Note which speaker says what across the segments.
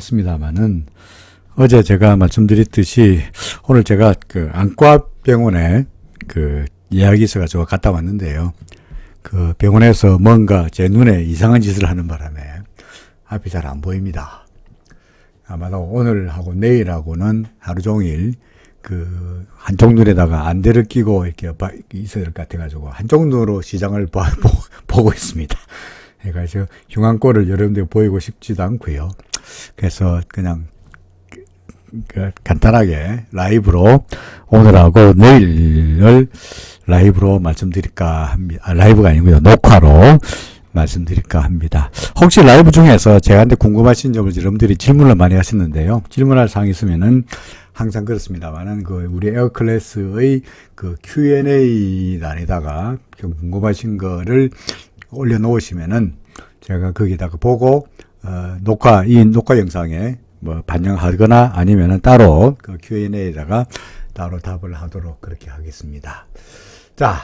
Speaker 1: 하겠습니다만은 어제 제가 말씀드렸듯이 오늘 제가 그 안과병원에 그 예약이 있어가지고 갔다 왔는데요. 그 병원에서 뭔가 제 눈에 이상한 짓을 하는 바람에 앞이 잘 안 보입니다. 아마도 오늘하고 내일하고는 하루 종일 그 한쪽 눈에다가 안대를 끼고 이렇게 있어야 될 것 같아가지고 한쪽 눈으로 시장을 보고 있습니다. 그래서 흉안꼴을 여러분들 보이고 싶지도 않고요. 그래서 그냥 간단하게 라이브로 오늘하고 내일을 라이브로 말씀드릴까 합니다. 라이브가 아니고요. 녹화로 말씀드릴까 합니다. 혹시 라이브 중에서 저한테 궁금하신 점을 여러분들이 질문을 많이 하셨는데요. 질문할 사항이 있으면은 항상 그렇습니다만은 그 우리 에어클래스의 그 Q&A 단에다가 궁금하신 거를 올려놓으시면은 제가 거기다가 보고 이 녹화 영상에 뭐 반영하거나 아니면은 따로 그 Q&A에다가 따로 답을 하도록 그렇게 하겠습니다. 자,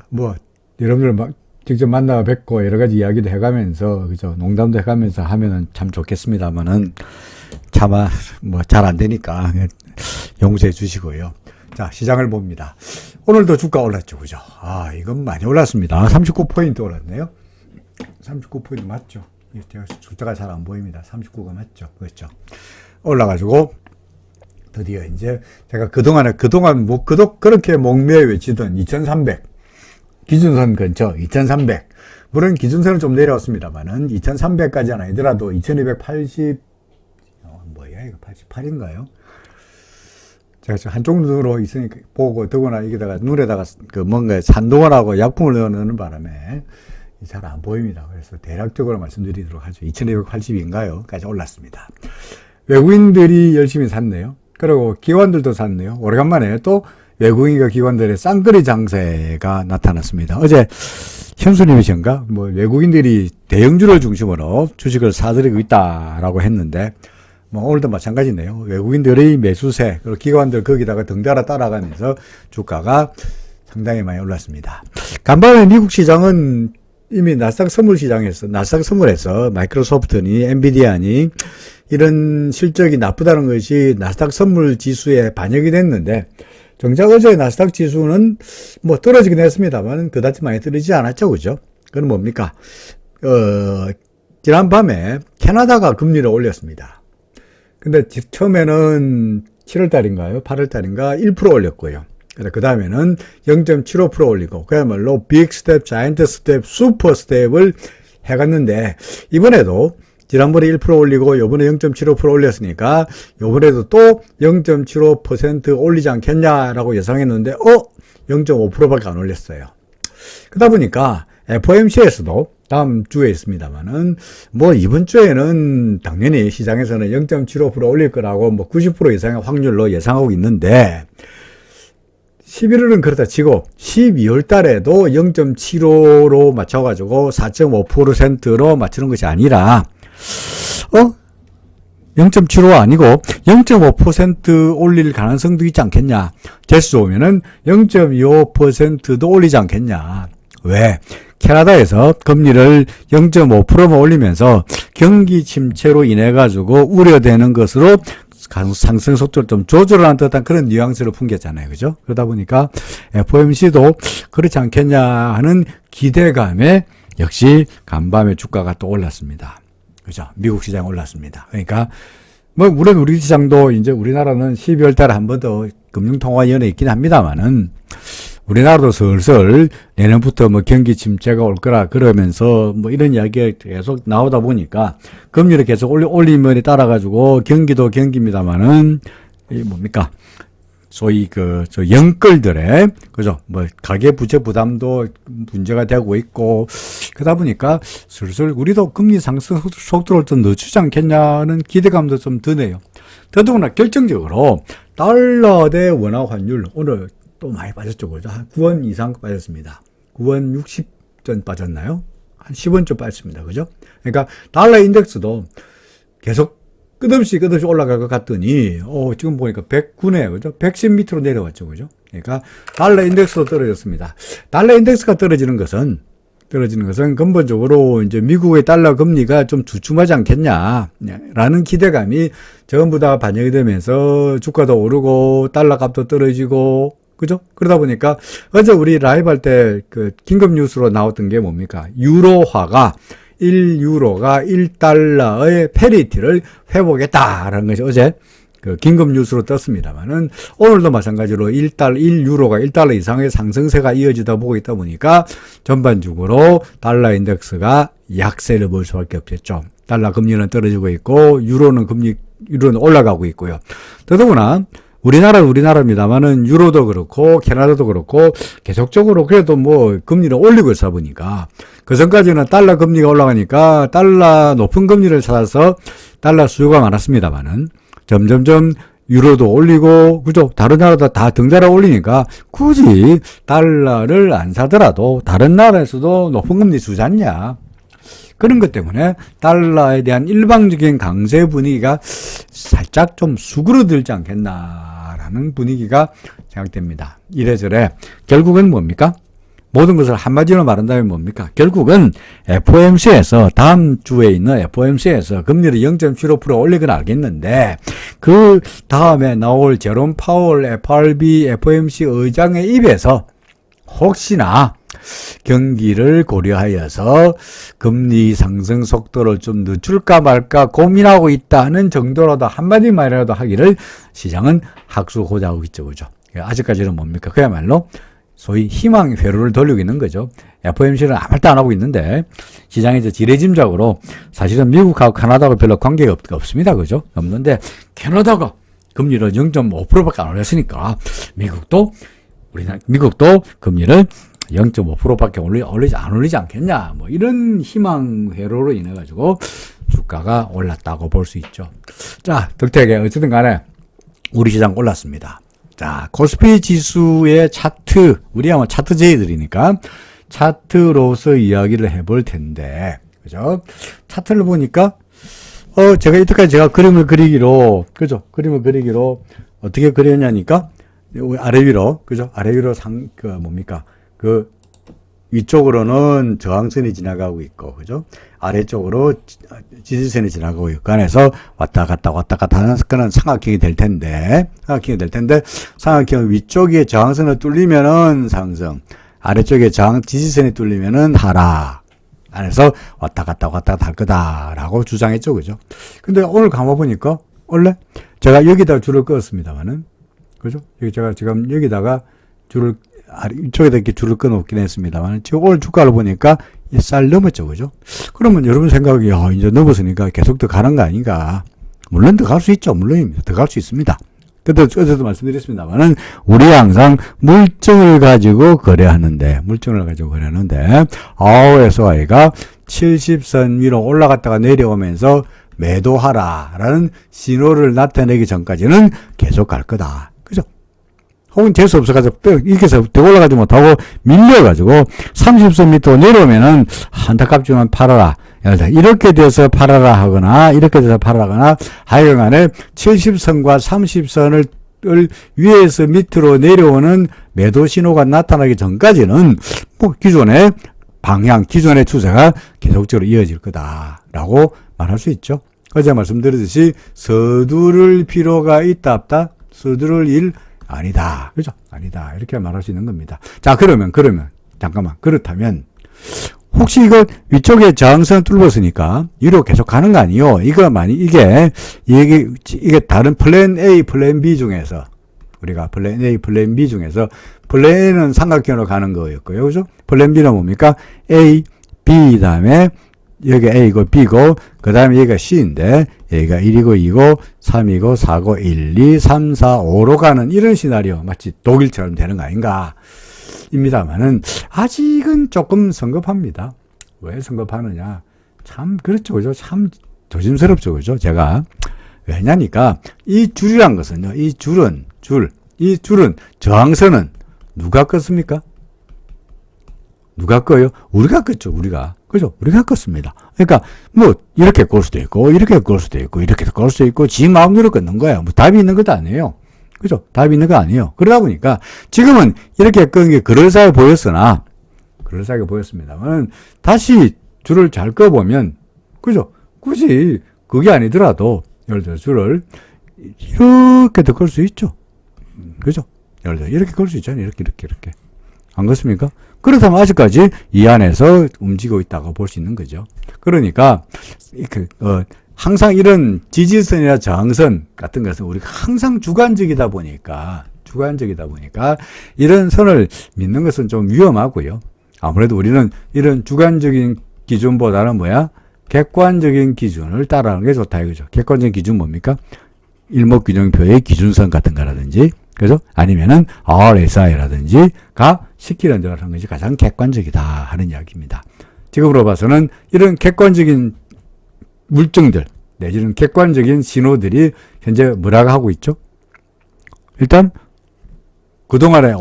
Speaker 1: 뭐 여러분들 막 직접 만나 뵙고 여러 가지 이야기도 해가면서 그죠, 농담도 해가면서 하면은 참 좋겠습니다만은 차마 뭐 잘 안 되니까 용서해 주시고요. 자, 시장을 봅니다. 오늘도 주가 올랐죠, 그죠? 아, 이건 많이 올랐습니다. 39포인트 올랐네요. 39포인트 맞죠? 제가 숫자가 잘 안 보입니다. 39가 맞죠? 그렇죠? 올라가지고 드디어 이제 제가 그동안 뭐 그렇게 목매어 외치던 2300 기준선 근처 2300, 물론 기준선은 좀 내려왔습니다만은 2300까지는 아니더라도 2280 뭐야 이거 88인가요? 제가 지금 한쪽 눈으로 있으니까 보고 더구나 여기다가 눈에다가 그 뭔가 산동원하고 약품을 넣는 바람에 잘 안 보입니다. 그래서 대략적으로 말씀드리도록 하죠. 2280인가요? 까지 올랐습니다. 외국인들이 열심히 샀네요. 그리고 기관들도 샀네요. 오래간만에 또 외국인과 기관들의 쌍거리 장세가 나타났습니다. 어제 현수님이신가? 뭐 외국인들이 대형주를 중심으로 주식을 사들이고 있다라고 했는데 뭐 오늘도 마찬가지네요. 외국인들의 매수세, 그리고 기관들 거기다가 덩달아 따라가면서 주가가 상당히 많이 올랐습니다. 간밤에 미국 시장은 이미 나스닥 선물에서 마이크로소프트니 엔비디아니 이런 실적이 나쁘다는 것이 나스닥 선물 지수에 반영이 됐는데 정작 어제 나스닥 지수는 뭐 떨어지긴 했습니다만 그다지 많이 떨어지지 않았죠, 그죠? 그건 뭡니까? 지난 밤에 캐나다가 금리를 올렸습니다. 근데 처음에는 7월달인가요? 8월달인가 1% 올렸고요. 그 다음에는 0.75% 올리고 그야말로 빅 스텝, 자이언트 스텝, 슈퍼 스텝을 해갔는데 이번에도 지난번에 1% 올리고 요번에 0.75% 올렸으니까 요번에도 또 0.75% 올리지 않겠냐라고 예상했는데 0.5%밖에 안 올렸어요. 그러다 보니까 FOMC에서도 다음 주에 있습니다만은 뭐 이번 주에는 당연히 시장에서는 0.75% 올릴 거라고 뭐 90% 이상의 확률로 예상하고 있는데 11월은 그렇다 치고 12월 달에도 0.75로 맞춰가지고 4.5%로 맞추는 것이 아니라 0.75 아니고 0.5% 올릴 가능성도 있지 않겠냐. 재수 오면은 0.25%도 올리지 않겠냐. 왜? 캐나다에서 금리를 0.5%만 올리면서 경기 침체로 인해 가지고 우려되는 것으로 상승 속도를 좀 조절하는 듯한 그런 뉘앙스를 풍겼잖아요. 그죠? 그러다 보니까 FOMC도 그렇지 않겠냐 하는 기대감에 역시 간밤에 주가가 또 올랐습니다. 그죠? 미국 시장 올랐습니다. 그러니까 뭐 물론 우리 시장도 이제 우리나라는 12월 달에 한 번 더 금융통화위원회 있긴 합니다만은 우리나라도 슬슬 내년부터 뭐 경기 침체가 올 거라 그러면서 뭐 이런 이야기가 계속 나오다 보니까 금리를 계속 올리면에 따라 가지고 경기도 경기입니다만은 이 뭡니까? 소위 저 영끌들의 그죠? 뭐 가계 부채 부담도 문제가 되고 있고 그러다 보니까 슬슬 우리도 금리 상승 속도를 좀 늦추지 않겠냐는 기대감도 좀 드네요. 더더구나 결정적으로 달러 대 원화 환율 오늘 또 많이 빠졌죠, 그죠? 한 9원 이상 빠졌습니다. 9원 60전 빠졌나요? 한 10원쯤 빠졌습니다, 그죠? 그러니까 달러 인덱스도 계속 끝없이 올라갈 것 같더니 지금 보니까 109네요, 그죠? 110 밑으로 내려왔죠, 그죠? 그러니까 달러 인덱스도 떨어졌습니다. 달러 인덱스가 떨어지는 것은 떨어지는 것은 근본적으로 이제 미국의 달러 금리가 좀 주춤하지 않겠냐라는 기대감이 전부 다 반영이 되면서 주가도 오르고 달러 값도 떨어지고, 그죠? 그러다 보니까 어제 우리 라이브 할 때 그 긴급 뉴스로 나왔던 게 뭡니까? 유로화가 1유로가 1달러의 패리티를 회복했다라는 것이 어제 그 긴급 뉴스로 떴습니다만은, 오늘도 마찬가지로 1유로가 1달러 이상의 상승세가 이어지다 보고 있다 보니까 전반적으로 달러 인덱스가 약세를 볼 수밖에 없겠죠. 달러 금리는 떨어지고 있고 유로는 올라가고 있고요. 더더구나 우리나라는 우리나라입니다만은 유로도 그렇고 캐나다도 그렇고 계속적으로 그래도 뭐 금리를 올리고 있어 보니까, 그 전까지는 달러 금리가 올라가니까 달러 높은 금리를 찾아서 달러 수요가 많았습니다만은, 점점점 유로도 올리고, 그죠? 다른 나라도 다 등달아 올리니까 굳이 달러를 안 사더라도 다른 나라에서도 높은 금리 주지 않냐. 그런 것 때문에 달러에 대한 일방적인 강세 분위기가 살짝 좀 수그러들지 않겠나라는 분위기가 생각됩니다. 이래저래 결국은 뭡니까? 모든 것을 한마디로 말한다면 뭡니까? 결국은 FOMC에서, 다음 주에 있는 FOMC에서 금리를 0.75% 올리건 알겠는데, 그 다음에 나올 제롬 파월 FRB FOMC 의장의 입에서 혹시나 경기를 고려하여서 금리 상승 속도를 좀 늦출까 말까 고민하고 있다는 정도라도 한마디만이라도 하기를 시장은 학수고대하고 있죠. 그죠? 아직까지는 뭡니까? 그야말로 소위 희망 회로를 돌리고 있는 거죠. FOMC는 아무 말도 안 하고 있는데, 시장에서 지레짐작으로 사실은 미국하고 카나다하고 별로 관계가 없습니다. 그죠? 없는데, 캐나다가 금리를 0.5%밖에 안 올렸으니까, 미국도 금리를 0.5%밖에 안 올리지 않겠냐. 뭐, 이런 희망 회로로 인해가지고 주가가 올랐다고 볼 수 있죠. 자, 덕택에 어쨌든 간에 우리 시장 올랐습니다. 자, 코스피 지수의 차트, 우리 아마 차트제이들이니까 차트로서 이야기를 해볼 텐데, 그죠? 차트를 보니까, 제가 이때까지 제가 그림을 그리기로, 그죠? 그림을 그리기로 어떻게 그렸냐니까, 아래 위로, 그죠? 아래 위로 위쪽으로는 저항선이 지나가고 있고, 그죠? 아래쪽으로 지지선이 지나가고 있고, 안에서 왔다 갔다 하는 그런 삼각형이 될 텐데, 삼각형 위쪽에 저항선을 뚫리면은 상승, 아래쪽에 지지선이 뚫리면은 하락, 안에서 왔다 갔다 할 거다라고 주장했죠, 그죠? 근데 오늘 감아보니까, 원래 제가 여기다 줄을 그었습니다만은, 그죠? 제가 지금 여기다가 이쪽에다 이렇게 줄을 끊어놓긴 했습니다만, 지금 오늘 주가를 보니까 쌀 넘었죠, 그죠? 그러면 여러분 생각이, 이제 넘었으니까 계속 더 가는 거 아닌가? 물론 더 갈 수 있죠. 물론입니다. 더 갈 수 있습니다. 그때 어제도 말씀드렸습니다만은, 우리 항상 물증을 가지고 거래하는데, RSI가 70선 위로 올라갔다가 내려오면서 매도하라라는 신호를 나타내기 전까지는 계속 갈 거다. 그죠? 혹은 재수 없어가지고 이렇게 해서 더 올라가지 못하고 밀려가지고 30선 밑으로 내려오면은 안타깝지만 팔아라. 이렇게 돼서 팔아라 하거나 하여간에 70선과 30선을 위에서 밑으로 내려오는 매도 신호가 나타나기 전까지는 뭐 기존의 추세가 계속적으로 이어질 거다라고 말할 수 있죠. 어제 말씀드렸듯이 서두를 필요가 있다 없다? 서두를 일 아니다. 그죠? 아니다. 이렇게 말할 수 있는 겁니다. 자, 그러면, 잠깐만. 그렇다면, 혹시 이거 위쪽에 저항선 뚫었으니까, 위로 계속 가는 거 아니요? 이게 다른 플랜 A, 플랜 B 중에서, 우리가 플랜 A, 플랜 B 중에서, 플랜 A는 삼각형으로 가는 거였고요. 그죠? 플랜 B는 뭡니까? A, B, 다음에, 여기가 A고 B고, 그 다음에 여기가 C인데, 여기가 1이고 2고, 3이고 4고, 1, 2, 3, 4, 5로 가는 이런 시나리오, 마치 독일처럼 되는 거 아닌가, 입니다만은, 아직은 조금 성급합니다. 왜 성급하느냐? 참, 그렇죠. 그죠? 참 조심스럽죠. 그죠? 제가. 왜냐니까, 이 줄이란 것은요, 이 줄은, 저항선은 누가 껐습니까? 누가 꺼요? 우리가 껐죠, 우리가. 그죠? 우리가 껐습니다. 그러니까, 이렇게 걸 수도 있고, 이렇게 걸 수도 있고, 이렇게 걸 수도 있고, 지 마음대로 껐는 거야. 답이 있는 것도 아니에요. 그죠? 답이 있는 거 아니에요. 그러다 보니까, 지금은 이렇게 끈 게 그럴싸해 보였으나, 그럴싸하게 보였습니다만 다시 줄을 잘 꺼보면 그죠? 굳이 그게 아니더라도 예를 들어 줄을 이렇게도 걸 수 있죠. 그죠? 예를 들어 이렇게 걸 수 있잖아요. 이렇게 안 그렇습니까? 그렇다면 아직까지 이 안에서 움직이고 있다고 볼 수 있는 거죠. 그러니까 항상 이런 지지선이나 저항선 같은 것은 우리가 항상 주관적이다 보니까 이런 선을 믿는 것은 좀 위험하고요. 아무래도 우리는 이런 주관적인 기준보다는 객관적인 기준을 따라하는 게 좋다 이거죠. 객관적인 기준 뭡니까? 일목균형표의 기준선 같은 거라든지, 그죠? 아니면은 RSI라든지가 시키는 대로 하는 것이 가장 객관적이다 하는 이야기입니다. 지금으로 봐서는 이런 객관적인 물증들 내지는 객관적인 신호들이 현재 뭐라고 하고 있죠? 일단 그동안에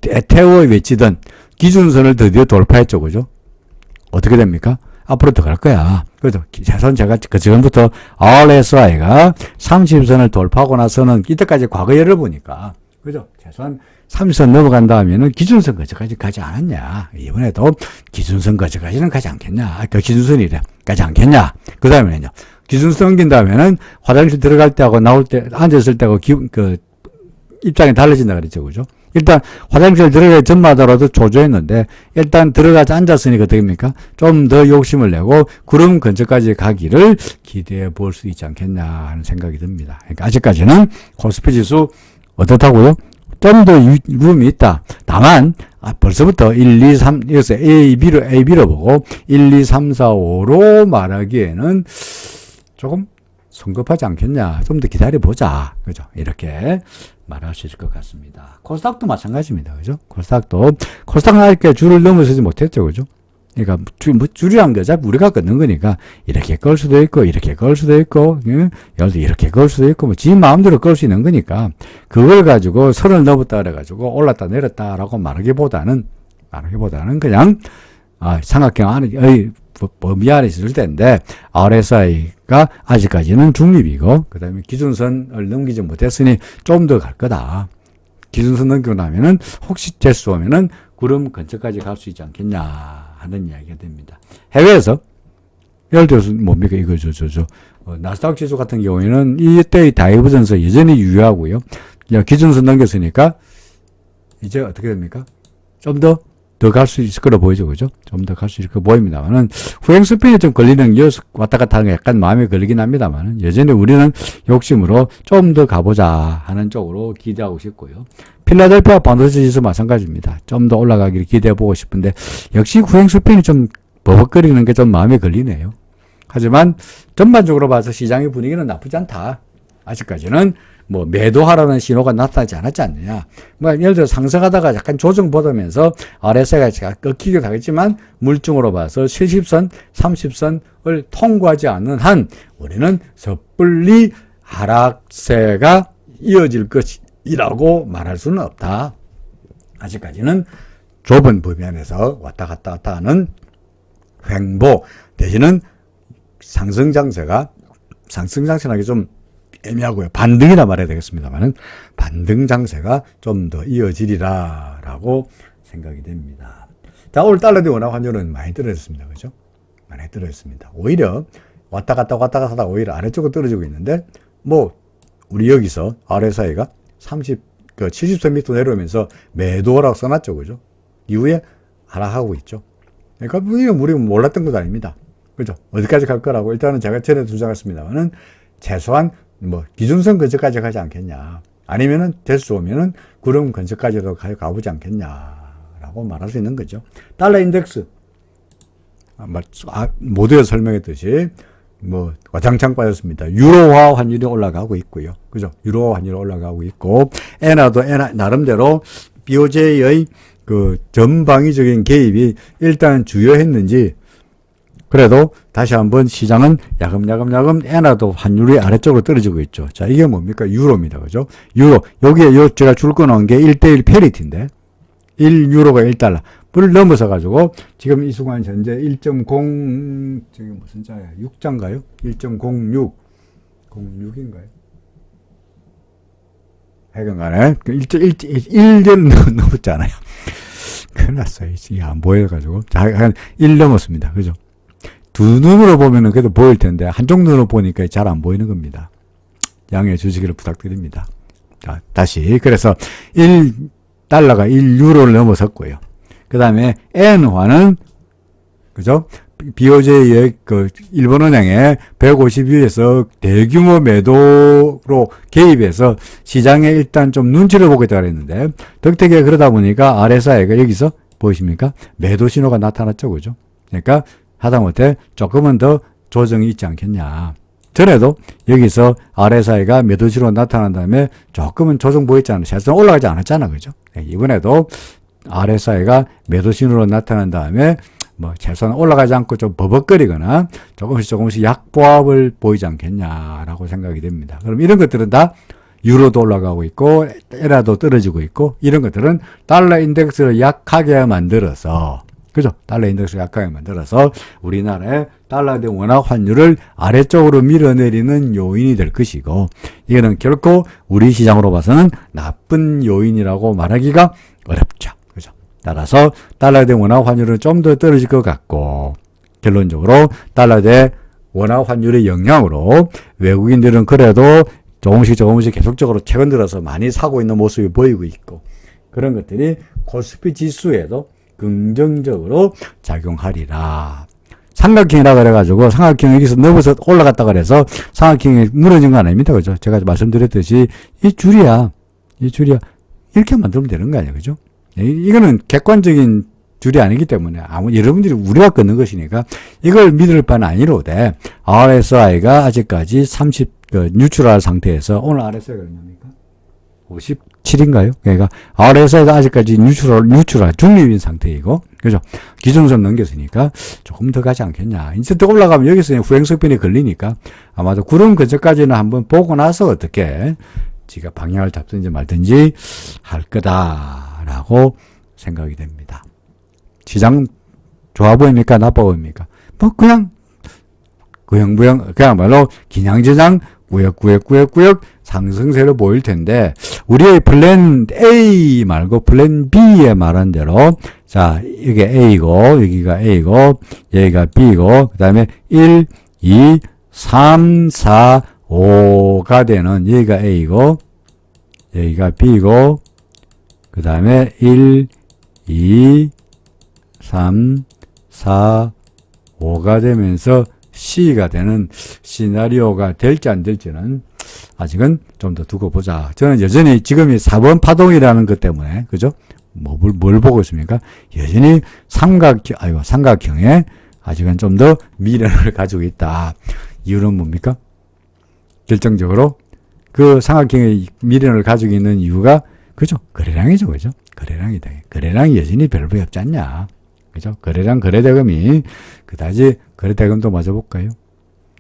Speaker 1: 애태워 외치던 기준선을 드디어 돌파했죠, 그죠? 어떻게 됩니까? 앞으로 더 갈 거야. 그죠? 최소한 제가 그 지금부터 RSI가 30선을 돌파하고 나서는 이때까지 과거 예를 보니까, 그죠? 최소한 30선 넘어간 다음에는 기준선 거기까지 가지 않았냐. 이번에도 기준선 거기까지는 가지 않겠냐. 그 기준선이래. 가지 않겠냐. 그 다음에는요. 기준선 넘긴 다음에는 화장실 들어갈 때하고 나올 때, 앉았을 때하고 입장이 달라진다 그랬죠. 그죠? 일단 화장실 들어가기 전마다라도 조조했는데 일단 들어가서 앉았으니까 어떻게 됩니까? 좀 더 욕심을 내고 구름 근처까지 가기를 기대해 볼 수 있지 않겠냐 하는 생각이 듭니다. 그러니까 아직까지는 코스피 지수 어떻다고요? 좀 더 룸이 있다. 다만 벌써부터 1, 2, 3 여기서 B로 보고 1, 2, 3, 4, 5로 말하기에는 조금 성급하지 않겠냐. 좀 더 기다려보자. 그죠? 이렇게 말할 수 있을 것 같습니다. 코스닥도 마찬가지입니다. 그죠? 코스닥은 아직 줄을 넘어서지 못했죠. 그죠? 그러니까 줄이란 게 어차피 우리가 걷는 거니까 이렇게 걸 수도 있고 이렇게 걸 수도 있고 예를 들어 이렇게 걸 수도 있고 지 마음대로 걸 수 있는 거니까 그걸 가지고 선을 넘었다 그래가지고 올랐다 내렸다라고 말하기보다는 그냥 삼각형 안에 범위 안에 있을 텐데 RSI가 아직까지는 중립이고 그 다음에 기준선을 넘기지 못했으니 좀 더 갈 거다. 기준선 넘기고 나면은 혹시 재수 오면은 구름 근처까지 갈 수 있지 않겠냐 하는 이야기가 됩니다. 해외에서 예를 들어서 뭡니까 이거 나스닥 지수 같은 경우에는 이때의 다이버전스 여전히 유효하고요. 기준선 넘겼으니까 이제 어떻게 됩니까? 좀 더 갈 수 있을 거로 보이죠, 그죠? 좀 더 갈 수 있을 거 보입니다만은, 후행 스핀에 좀 걸리는 게 왔다 갔다 하는 게 약간 마음에 걸리긴 합니다만은, 여전히 우리는 욕심으로 좀 더 가보자 하는 쪽으로 기대하고 싶고요. 필라델피아 반도체 지수 마찬가지입니다. 좀 더 올라가기를 기대해보고 싶은데, 역시 후행 스핀이 좀 버벅거리는 게 좀 마음에 걸리네요. 하지만, 전반적으로 봐서 시장의 분위기는 나쁘지 않다. 아직까지는 매도하라는 신호가 나타나지 않았지 않느냐. 예를 들어 상승하다가 약간 조정받으면서 RSI가 꺾이기도 하겠지만 물증으로 봐서 70선, 30선을 통과하지 않는 한 우리는 섣불리 하락세가 이어질 것이라고 말할 수는 없다. 아직까지는 좁은 범위 안에서 왔다 갔다 하는 횡보 내지는 상승장세가 상승장세라기 좀 애매하고요. 반등이라 말해야 되겠습니다만은 반등 장세가 좀 더 이어지리라라고 생각이 됩니다. 자, 오늘 달러대 원화 환율은 많이 떨어졌습니다. 그죠? 많이 떨어졌습니다. 오히려 왔다 갔다 하다 오히려 아래쪽으로 떨어지고 있는데 우리 여기서 RSI가 70선 밑으로 내려오면서 매도라고 써놨죠. 그죠? 이후에 하락하고 있죠. 그러니까 우리 몰랐던 것도 아닙니다. 그죠? 어디까지 갈 거라고 일단은 제가 전에 주장했습니다만은 최소한 기준선 근처까지 가지 않겠냐. 아니면은, 될 수 오면은, 구름 근처까지도 가보지 않겠냐라고 말할 수 있는 거죠. 달러 인덱스. 모두에 설명했듯이, 와장창 빠졌습니다. 유로화 환율이 올라가고 있고요. 그죠? 유로화 환율이 올라가고 있고, 엔화도 나름대로 BOJ의 전방위적인 개입이 일단 주요했는지, 그래도 다시 한번 시장은 야금야금 엔화도 환율이 아래쪽으로 떨어지고 있죠. 자, 이게 뭡니까? 유로입니다. 그죠? 유로. 여기에 제가 줄 꺼놓은 게 1대1 페리티인데 1유로가 1달러. 를 넘어서 가지고 지금 이 순간 현재 1.0 저기 무슨 자야? 6자인가요? 1.06 06인가요? 하여간 간에 1년 넘었잖아요. 큰일 났어요. 이게 안 보여가지고. 자, 한 1 넘었습니다. 그죠? 두 눈으로 보면은 그래도 보일 텐데, 한쪽 눈으로 보니까 잘 안 보이는 겁니다. 양해해 주시기를 부탁드립니다. 자, 다시. 그래서 1달러가 1유로를 넘어섰고요. 그 다음에 엔화는, 그죠? BOJ의 일본은행에 150위에서 대규모 매도로 개입해서 시장에 일단 좀 눈치를 보겠다 그랬는데, 덕택에 그러다 보니까 RSI가 여기서 보이십니까? 매도 신호가 나타났죠. 그죠? 그러니까 하다못해 조금은 더 조정이 있지 않겠냐. 전에도 여기서 RSI가 매도 신호가 나타난 다음에 조금은 조정 보였잖아요. 실제로 올라가지 않았잖아. 그죠? 이번에도 RSI가 매도 신호로 나타난 다음에 최소한 올라가지 않고 좀 버벅거리거나 조금씩 약보합을 보이지 않겠냐라고 생각이 됩니다. 그럼 이런 것들은 다 유로도 올라가고 있고, 에라도 떨어지고 있고, 이런 것들은 달러 인덱스를 약하게 만들어서, 그죠? 달러 인덱스를 약하게 만들어서 우리나라의 달러 대 원화 환율을 아래쪽으로 밀어내리는 요인이 될 것이고, 이거는 결코 우리 시장으로 봐서는 나쁜 요인이라고 말하기가 어렵죠. 따라서 달러 대 원화 환율은 좀 더 떨어질 것 같고, 결론적으로 달러 대 원화 환율의 영향으로 외국인들은 그래도 조금씩 계속적으로 최근 들어서 많이 사고 있는 모습이 보이고 있고, 그런 것들이 코스피 지수에도 긍정적으로 작용하리라. 삼각형이라 그래가지고 삼각형 여기서 넘어서 올라갔다 그래서 삼각형이 무너진 거 아닙니다. 그죠? 제가 말씀드렸듯이 이 줄이야. 이렇게 만들면 되는 거 아니에요. 그죠? 이거는 객관적인 줄이 아니기 때문에 여러분들이 우리가 끊는 것이니까 이걸 믿을 바는 아니로되, RSI가 아직까지 30 뉴트럴 상태에서, 오늘 RSI가 얼마입니까? 57인가요? 그러니까 RSI가 아직까지 뉴트럴 중립인 상태이고, 그죠? 기준선 넘겼으니까 조금 더 가지 않겠냐. 이제 더 올라가면 여기서 후행석변이 걸리니까 아마도 구름 근처까지는 한번 보고 나서 어떻게 지가 방향을 잡든지 말든지 할 거다라고 생각이 됩니다. 시장 좋아 보입니까? 나빠 보입니까? 그냥 구형부형, 그야말로 기냥지장 꾸역꾸역 상승세로 보일 텐데, 우리의 플랜 A 말고 플랜 B에 말한 대로, 자, 이게 A고, 여기가 A고, 여기가 B고, 그 다음에 1, 2, 3, 4, 5가 되는, 여기가 A고, 여기가 B고, 그 다음에 1, 2, 3, 4, 5가 되면서 C가 되는 시나리오가 될지 안 될지는 아직은 좀 더 두고 보자. 저는 여전히 지금이 4번 파동이라는 것 때문에, 그죠? 뭘 보고 있습니까? 여전히 삼각형에 아직은 좀 더 미련을 가지고 있다. 이유는 뭡니까? 결정적으로 그 삼각형의 미련을 가지고 있는 이유가, 그죠? 거래량이죠. 그죠? 거래량이다. 거래량이 여전히 별로 없지 않냐. 그죠? 거래량, 거래대금이, 그다지 거래대금도 맞아볼까요?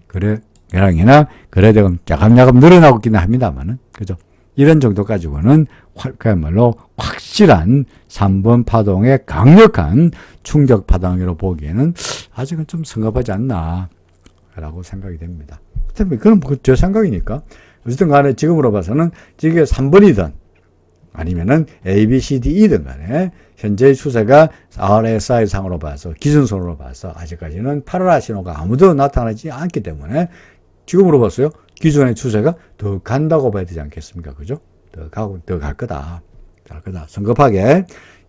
Speaker 1: 거래량이나 거래대금 야금야금 늘어나고 있기는 합니다만은, 그죠? 이런 정도 가지고는 그야말로 확실한 3번 파동의 강력한 충격 파동으로 보기에는 아직은 좀 성급하지 않나, 라고 생각이 됩니다. 그럼 제 생각이니까. 어쨌든 간에 지금으로 봐서는 이게 3번이든 아니면은 A, B, C, D이든 간에 현재의 추세가 RSI 상으로 봐서, 기준선으로 봐서 아직까지는 파란 신호가 아무도 나타나지 않기 때문에 지금으로 봤어요. 기존의 추세가 더 간다고 봐야 되지 않겠습니까? 그죠? 더 갈 거다. 성급하게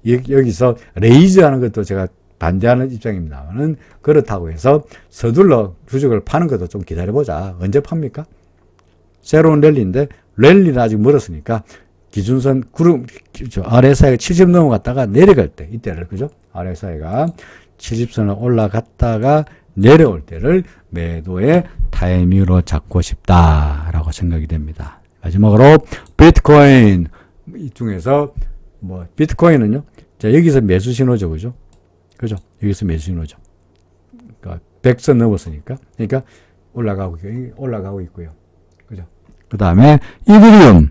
Speaker 1: 여기서 레이즈 하는 것도 제가 반대하는 입장입니다만은, 그렇다고 해서 서둘러 주식을 파는 것도 좀 기다려보자. 언제 팝니까? 새로운 랠리인데, 랠리는 아직 멀었으니까 기준선 RSI가 70 넘어갔다가 내려갈 때, 이때를, 그죠? RSI가 70선을 올라갔다가 내려올 때를 매도의 타이밍으로 잡고 싶다라고 생각이 됩니다. 마지막으로 비트코인, 이 중에서 비트코인은요, 자, 여기서 매수 신호죠. 그죠? 여기서 매수 신호죠. 그러니까 100선 넘었으니까. 그러니까 올라가고 있고요. 그죠? 그 다음에 이더리움.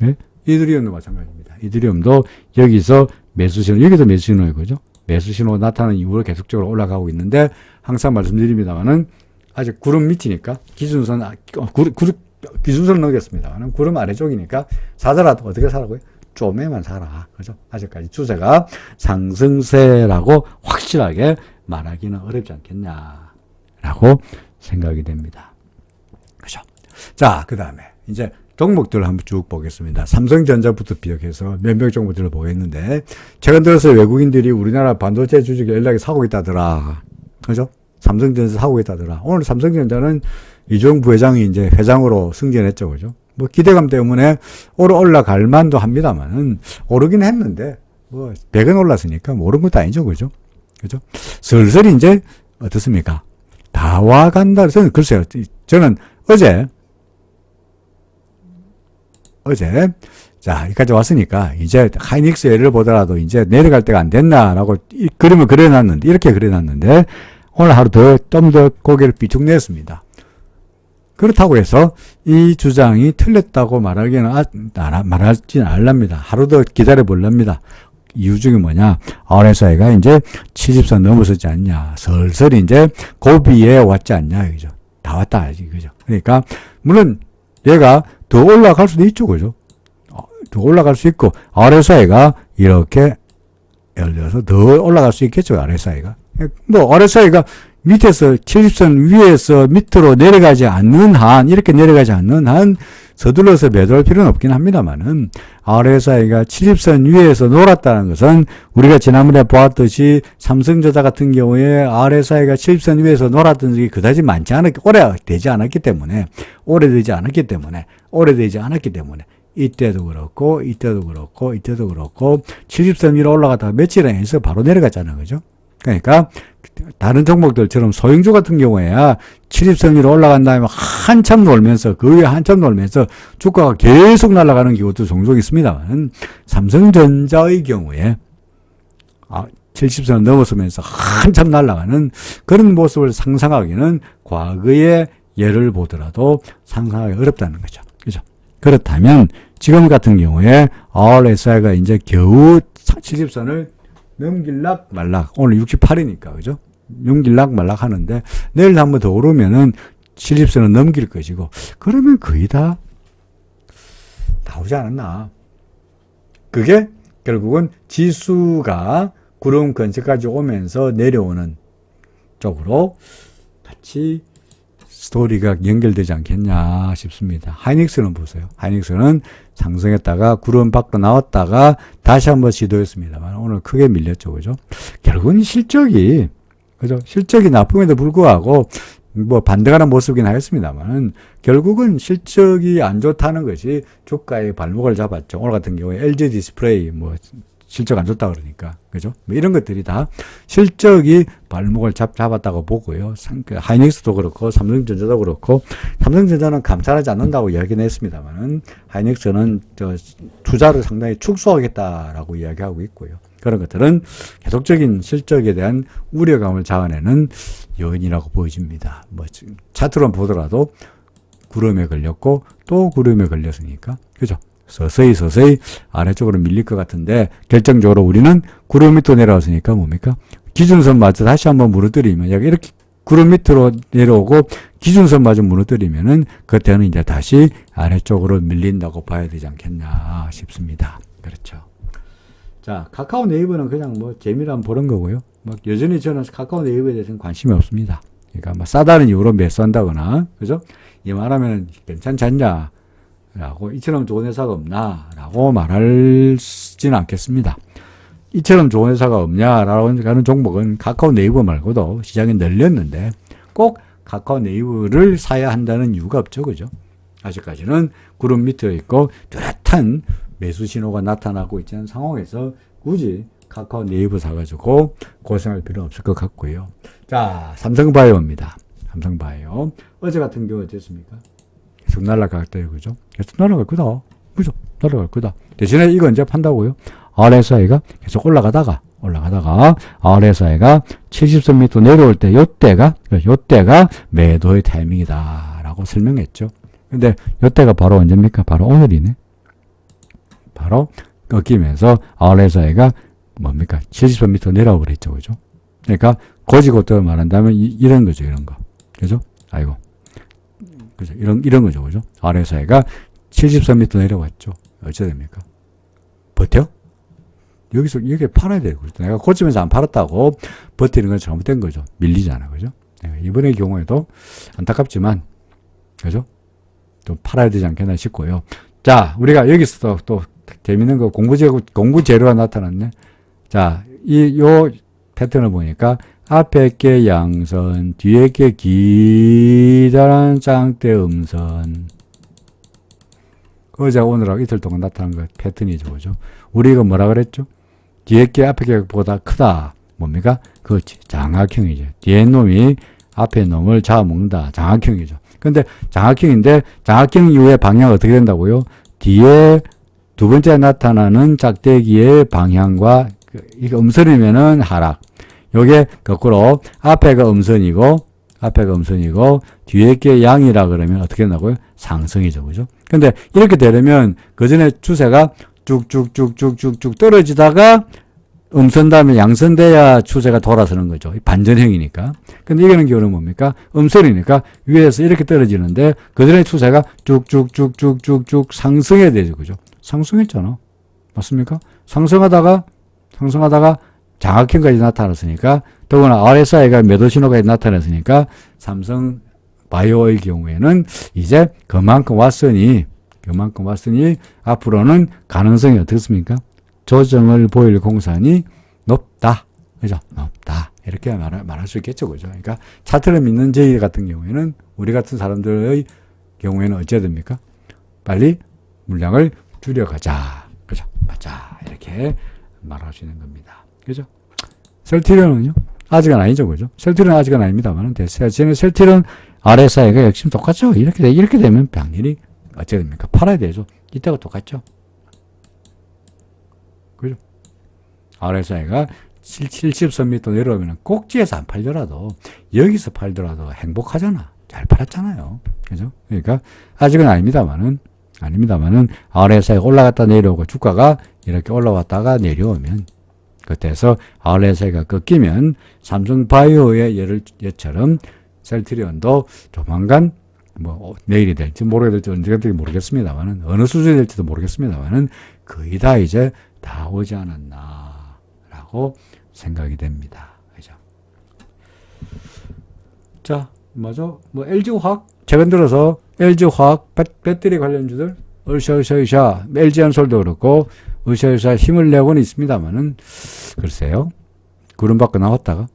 Speaker 1: 네? 이더리움도 마찬가지입니다. 이더리움도 여기서 매수 신호, 여기서 매수 신호예요. 그죠? 매수 신호가 나타나는 이후로 계속적으로 올라가고 있는데, 항상 말씀드립니다만은 아직 구름 밑이니까 기준선 넘겼습니다만은 구름 아래쪽이니까 사더라도 어떻게 사라고요? 좀에만 살아. 그죠? 아직까지 추세가 상승세라고 확실하게 말하기는 어렵지 않겠냐라고 생각이 됩니다. 그죠? 자, 그 다음에 이제 종목들을 한번 쭉 보겠습니다. 삼성전자부터 비롯해서 몇몇 종목들을 보겠는데, 최근 들어서 외국인들이 우리나라 반도체 주식에 연락이 사고 있다더라. 그죠? 삼성전자 사고 있다더라. 오늘 삼성전자는 이종 부회장이 이제 회장으로 승진했죠. 그죠? 뭐 기대감 때문에 올라갈 만도 합니다만은, 오르긴 했는데, 뭐 100원 올랐으니까 뭐 오른 것도 아니죠. 그죠? 그죠? 슬슬 이제 어떻습니까? 다 와간다. 저는 글쎄요. 저는 어제 자, 여기까지 왔으니까 이제 하이닉스 예를 보더라도 이제 내려갈 때가 안 됐나라고 그림을 그려놨는데, 이렇게 그려놨는데 오늘 하루 좀 더 고개를 삐쭉 냈습니다. 그렇다고 해서 이 주장이 틀렸다고 말하지는 않랍니다. 하루 더 기다려 보랍니다. 이유 중에 뭐냐? RSI가 이제 70선 넘어섰지 않냐. 슬슬 이제 고비에 왔지 않냐. 그죠? 다 왔다 알지. 그죠? 그러니까 물론 얘가 더 올라갈 수도 있죠. 그죠? 더 올라갈 수 있고, RSI가 이렇게, 예를 들어서 더 올라갈 수 있겠죠. RSI가. 뭐, RSI가 밑에서 70선 위에서 밑으로 내려가지 않는 한, 이렇게 내려가지 않는 한, 서둘러서 매도할 필요는 없긴 합니다만은, RSI가 70선 위에서 놀았다는 것은, 우리가 지난번에 보았듯이, 삼성전자 같은 경우에 RSI가 70선 위에서 놀았던 적이 그다지 오래되지 않았기 때문에, 이때도 그렇고, 70선 위로 올라갔다가 며칠 안에서 바로 내려갔잖아요. 그죠? 그러니까, 다른 종목들처럼 소형주 같은 경우에야 70선 위로 올라간 다음에 한참 놀면서, 그 위에 한참 놀면서 주가가 계속 날아가는 경우도 종종 있습니다만, 삼성전자의 경우에 70선 넘어서면서 한참 날아가는 그런 모습을 상상하기는 과거의 예를 보더라도 상상하기 어렵다는 거죠. 그죠? 그렇다면 지금 같은 경우에 RSI가 이제 겨우 70선을 넘길락 말락, 오늘 68이니까 그죠? 넘길락 말락 하는데 내일 한 번 더 오르면은 70선은 넘길 것이고, 그러면 거의 다 오지 않았나? 그게 결국은 지수가 구름 근처까지 오면서 내려오는 쪽으로 같이 스토리가 연결되지 않겠냐 싶습니다. 하이닉스는 보세요. 하이닉스는 상승했다가 구름 밖으로 나왔다가 다시 한번 시도했습니다만 오늘 크게 밀렸죠. 그죠? 결국은 실적이, 그죠? 실적이 나쁨에도 불구하고 뭐 반등하는 모습이긴 하였습니다만 결국은 실적이 안 좋다는 것이 주가의 발목을 잡았죠. 오늘 같은 경우에 LG 디스플레이 뭐 실적 안 좋다 그러니까, 그죠? 뭐 이런 것들이 다 실적이 발목을 잡았다고 보고요. 하이닉스도 그렇고 삼성전자도 그렇고, 삼성전자는 감산하지 않는다고 이야기는 했습니다만은 하이닉스는 투자를 상당히 축소하겠다라고 이야기하고 있고요. 그런 것들은 계속적인 실적에 대한 우려감을 자아내는 요인이라고 보여집니다. 뭐 차트로 보더라도 구름에 걸렸고 또 구름에 걸렸으니까, 그죠? 서서히 아래쪽으로 밀릴 것 같은데, 결정적으로 우리는 구름 밑으로 내려왔으니까 뭡니까? 기준선 마저 다시 한번 무너뜨리면, 여기 이렇게 구름 밑으로 내려오고 기준선 마저 무너뜨리면은 그때는 이제 다시 아래쪽으로 밀린다고 봐야 되지 않겠나 싶습니다. 그렇죠. 자, 카카오 네이버는 그냥 뭐 재미로 보는 거고요. 뭐 여전히 저는 카카오 네이버에 대해서는 관심이 없습니다. 그러니까 뭐 싸다는 이유로 매수한다거나, 그죠? 이 말하면 괜찮지 않냐? 라고, 이처럼 좋은 회사가 없나? 라고 말하지는 않겠습니다. 이처럼 좋은 회사가 없냐라고 하는 종목은 카카오 네이버 말고도 시장에 널렸는데 꼭 카카오 네이버를 사야 한다는 이유가 없죠. 그죠? 아직까지는 구름 밑에 있고 뚜렷한 매수 신호가 나타나고 있지 않은 상황에서 굳이 카카오 네이버 사가지고 고생할 필요는 없을 것 같고요. 자, 삼성바이오입니다. 삼성바이오. 어제 같은 경우 어땠습니까? 계속 날아갔대요. 그죠? 계속 날아갈 거다. 그죠? 날아갈 거다. 대신에 이거 이제 판다고요. RSI가 계속 올라가다가 RSI가 70선 밑으로 내려올 때 요때가 매도의 타이밍이다 라고 설명했죠. 근데 요때가 바로 언제입니까? 바로 오늘이네. 바로 꺾이면서 RSI가 뭡니까? 70선 밑으로 내려와 버렸죠. 그죠? 그러니까 고지고대로 말한다면 이런 거죠. 이런 거. 그죠? 아이고. 그죠? 이런 거죠. 그죠? RSI가 70선 밑으로 내려왔죠. 어찌 됩니까? 버텨? 여기서, 여기 팔아야 되고. 내가 고점에서 안 팔았다고 버티는 건 잘못된 거죠. 밀리잖아. 그죠? 이번의 경우에도 안타깝지만, 그죠? 좀 팔아야 되지 않겠나 싶고요. 자, 우리가 여기서 또 재밌는 거 공부 재료가 나타났네. 자, 요 패턴을 보니까 앞에 게 양선, 뒤에 게 기다란 짱대 음선. 어제 오늘하고 이틀 동안 나타난 거 패턴이죠. 그죠? 우리가 뭐라 그랬죠? 뒤에 게 앞에 게보다 크다. 뭡니까? 그렇지. 장악형이죠. 뒤에 놈이 앞에 놈을 잡아먹는다. 장악형이죠. 근데 장악형인데 장악형 이후에 방향이 어떻게 된다고요? 뒤에 두 번째 나타나는 짝대기의 방향과 이게 음선이면은 하락. 요게 거꾸로 앞에가 음선이고 뒤에 게 양이라 그러면 어떻게 된다고요? 상승이죠. 그죠? 근데 이렇게 되려면 그 전에 추세가 쭉쭉쭉쭉쭉쭉 떨어지다가 음선 다음에 양선 돼야 추세가 돌아서는 거죠. 반전형이니까. 근데 이거는 경우는 뭡니까? 음선이니까 위에서 이렇게 떨어지는데 그 전에 추세가 쭉쭉쭉쭉쭉쭉 상승해야 되죠. 그죠? 상승했잖아. 맞습니까? 상승하다가 장악형까지 나타났으니까 더구나 RSI가 매도 신호까지 나타났으니까 삼성 바이오의 경우에는 이제 그만큼 왔으니 앞으로는 가능성이 어떻습니까? 조정을 보일 공산이 높다. 그죠? 높다. 이렇게 말할 수 있겠죠. 그죠? 그러니까 차트를 믿는 저희 같은 경우에는 우리 같은 사람들의 경우에는 어찌해야 됩니까? 빨리 물량을 줄여가자. 그죠? 맞자. 이렇게 말할 수 있는 겁니다. 그죠? 셀트리온은요? 아직은 아니죠. 그죠? 셀트리온은 아직은 아닙니다만, 쟤는 셀트리온 RSI가 역시 똑같죠. 이렇게 되면 당연히 어찌해야 됩니까? 팔아야 되죠. 이때가 똑같죠. 그죠? RSI가 70선 밑으로 내려오면 꼭지에서 안 팔더라도 여기서 팔더라도 행복하잖아. 잘 팔았잖아요. 그죠? 그러니까 아직은 아닙니다만은 RSI가 올라갔다 내려오고 주가가 이렇게 올라왔다가 내려오면 그때서 RSI가 꺾이면 삼성바이오의 예처럼 셀트리온도 조만간 뭐 내일이 될지 모레가 될지 언제가 될지 모르겠습니다만은 어느 수준이 될지도 모르겠습니다만은 거의 다 이제 다 오지 않았나라고 생각이 됩니다. 그죠? 자, 뭐죠? 뭐 LG화학 최근 들어서 LG화학 배터리 관련주들 으쌰으쌰으쌰 LG엔솔도 그렇고 으쌰으쌰 힘을 내고는 있습니다만은 글쎄요. 구름 밖으로 나왔다가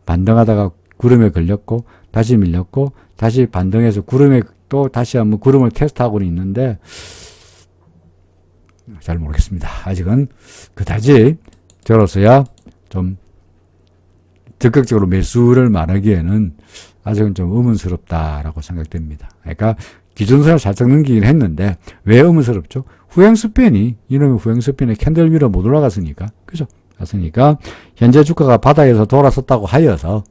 Speaker 1: 반등하다가 구름에 걸렸고 다시 밀렸고 다시 반등해서 구름에 또 다시 한번 구름을 테스트하고는 있는데 잘 모르겠습니다. 아직은 그다지 저로서야 좀 적극적으로 매수를 말하기에는 아직은 좀 의문스럽다라고 생각됩니다. 그러니까 기준선을 살짝 넘기긴 했는데 왜 의문스럽죠? 이놈의 후행 스팬이 캔들 위로 못 올라갔으니까. 그죠? 갔으니까 현재 주가가 바닥에서 돌아섰다고 하여서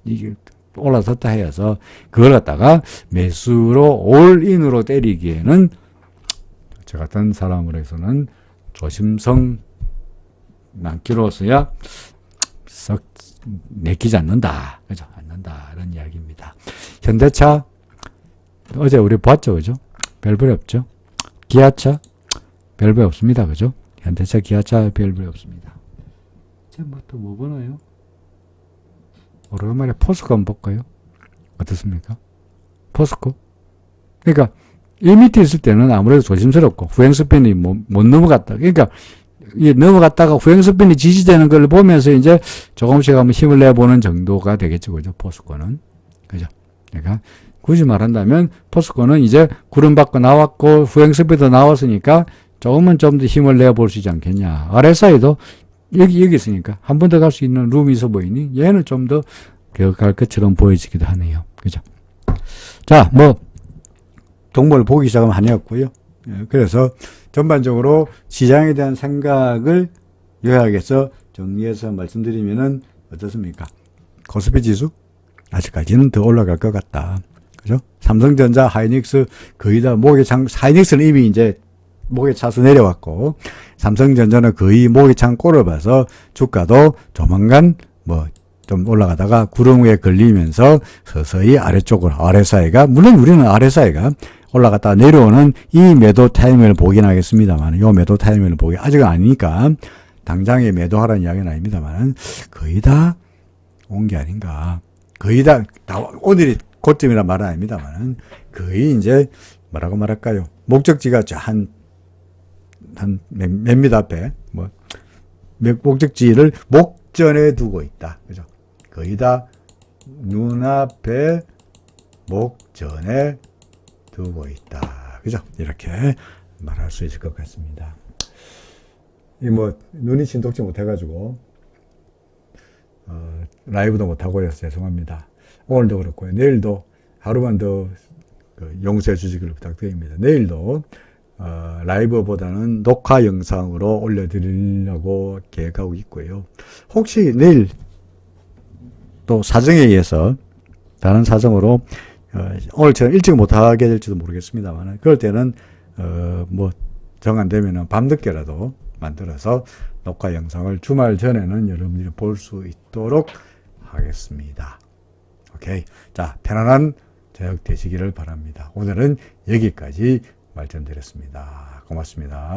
Speaker 1: 이게 올라섰다 하여서 그걸 갖다가 매수로 올인으로 때리기에는 저 같은 사람으로서는 조심성 많기로서야 썩 내키지 않는다. 그죠? 않는다. 이런 이야기입니다. 현대차, 어제 우리 봤죠. 그죠? 별볼이 없죠? 기아차, 별볼이 없습니다. 그죠? 현대차, 기아차, 별볼이 없습니다. 이제 뭐 보나요? 오래간만에 포스코 한번 볼까요? 어떻습니까? 포스코? 그러니까, 1m 있을 때는 아무래도 조심스럽고, 후행스팬이 못 넘어갔다. 그러니까, 이게 넘어갔다가 후행스팬이 지지되는 걸 보면서 이제 조금씩 한번 힘을 내보는 정도가 되겠죠. 그죠? 포스코는. 그죠? 그러니까, 굳이 말한다면, 포스코는 이제 구름 밖으로 나왔고, 후행스팬도 나왔으니까, 조금은 좀 더 힘을 내볼 수 있지 않겠냐. RSI도 여기 있으니까, 한 번 더 갈 수 있는 룸이 있어 보이니, 얘는 좀 더 갈 것처럼 보여지기도 하네요. 그죠? 자, 동물 보기 시작하면 아니었고요. 그래서 전반적으로 시장에 대한 생각을 요약해서 정리해서 말씀드리면은 어떻습니까? 코스피 지수 아직까지는 더 올라갈 것 같다. 그죠? 삼성전자, 하이닉스 거의 다 하이닉스는 이미 이제 목에 차서 내려왔고 삼성전자는 거의 목에 찬 꼴을 봐서 주가도 조만간 좀 올라가다가 구름 위에 걸리면서 서서히 아래쪽으로 RSI가 물론 우리는 RSI가 올라갔다가 내려오는 이 매도 타이밍을 보긴 하겠습니다만, 요 매도 타이밍을 보기 아직은 아니니까 당장에 매도하라는 이야기는 아닙니다만, 거의 다 온 게 아닌가. 거의 다 오늘이 고점이란 말은 아닙니다만, 거의 이제 뭐라고 말할까요? 목적지가 몇 미터 앞에, 목적지를 목전에 두고 있다. 그죠? 거의 다 눈앞에 목전에 두고 있다. 그죠? 이렇게 말할 수 있을 것 같습니다. 눈이 진독지 못해가지고, 라이브도 못하고 해서 죄송합니다. 오늘도 그렇고요. 내일도 하루만 더 용서해 주시기를 부탁드립니다. 내일도, 라이브보다는 녹화 영상으로 올려드리려고 계획하고 있고요. 혹시 내일 또 사정에 의해서 다른 사정으로 오늘처럼 일찍 못하게 될지도 모르겠습니다만, 그럴 때는 정 안 되면은 밤늦게라도 만들어서 녹화 영상을 주말 전에는 여러분들이 볼 수 있도록 하겠습니다. 오케이. 자, 편안한 저녁 되시기를 바랍니다. 오늘은 여기까지 말씀드렸습니다. 고맙습니다.